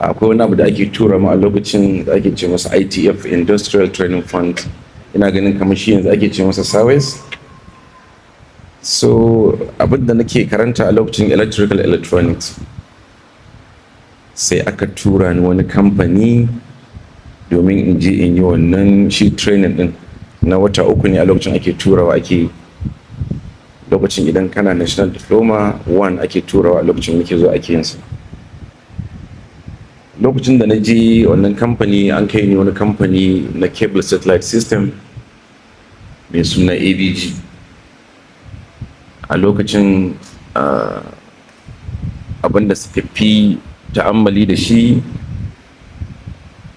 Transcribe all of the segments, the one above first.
akwai wani abu da ake tura mu a lokacin da ake ce masa ITF, Industrial Training Fund, ina ganin kamar shi yanzu ake ce masa SAWES. So abin da nake karanta a lokacin electrical electronics, sai aka tura ni wani kamfani domin in je in yi wannan shi training din na wata 3 ne a lokacin ake turawa. Ake lokacin idan kana national diploma 1 ake turawa a lokacin muke zo ake yin sa. Lokacin da na je wannan kamfani, an kai ni wani kamfani na cable satellite system mai suna ABG. A lokacin abinda suka fi ta'ammali da shi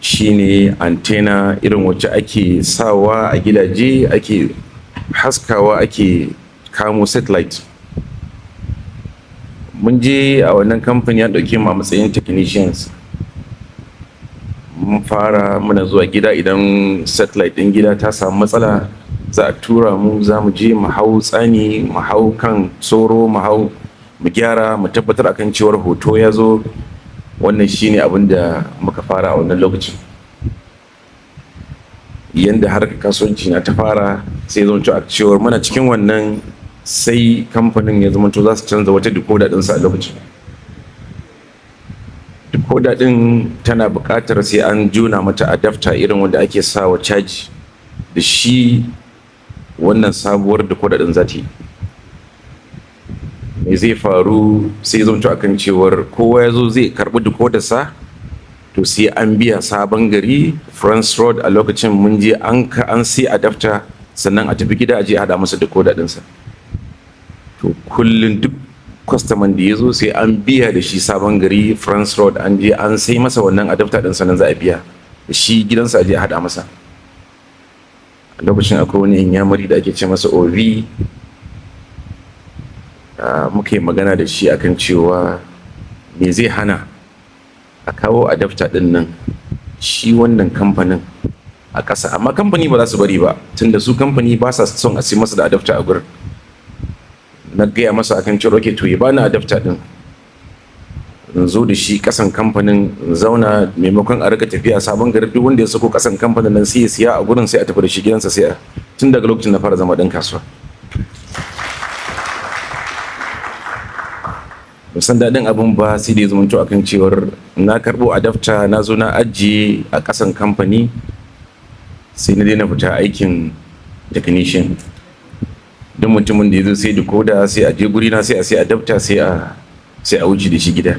shine antenna irin wacce ake sawa a gidaje, ake haskawa, ake kamo satellite. Mun je a wannan kamfani ya dauke mu a matsayin technicians. Mun fara muna zuwa gida, idan satellite din gida ta samu matsala za a tura mu, za mu je mu hau tsani, mu hau kan tsoro, mu gyara, mu tabbatar akan cewar hoto ya zo. Wannan shine abin da muka fara a wannan lokacin. Yanda harkar kasuwanci na ta fara, sai zama a cewar muna cikin wannan, sai kamfanin ya zama za su canza wata decoder ɗinsa a lokacin. Decoder ɗin tana buƙatar sai an jona mata adapter irin wanda ake sawa caji da shi wannan sabuwar decoder ɗin za ta yi. Me zai faru? Sai zama akan cewar kowa ya zo zai karɓi decoder sa, to sai an biya Sabon Gari France Road. A lokacin mun je an sai adapter, sannan a tafi gida a je a haɗa masa decoder ɗinsa. To kullum duk kwastaman da ya zo sai an biya da shi Sabon Gari France Road, an je an sai masa wannan adapter ɗin, sannan za a biya da shi gidansa a je a haɗa masa. A lokacin akwai wani inyamuri da ake ce masa OV. Muka yi magana da shi akan cewa me zai hana a kawo adapter ɗin nan shi wannan kamfanin a ƙasa, amma kamfani ba za su bari ba, tunda su kamfani ba sa son a sai masa da adapter a gurin. Na gaya masa akan cewa okay, to ya bani adapter ɗin, in zo da shi ƙasan kamfanin, in zauna, maimakon a rika tafiya Sabon Gari, duk wanda ya sako ƙasan kamfanin nan sai ya siya a gurin, sai a tafi da shi gidansa. Sai tun daga lokacin na fara zama ɗan kasuwa. San daɗin abin ba, sai da ya zama akan cewar na karɓo adapter, na zo na ajiye a ƙasan kamfani, sai na daina fita aikin technician. Don mutumin da ya zo sai decoder, sai a je guri na, sai a sai adapter, sai a wuce da shi gida.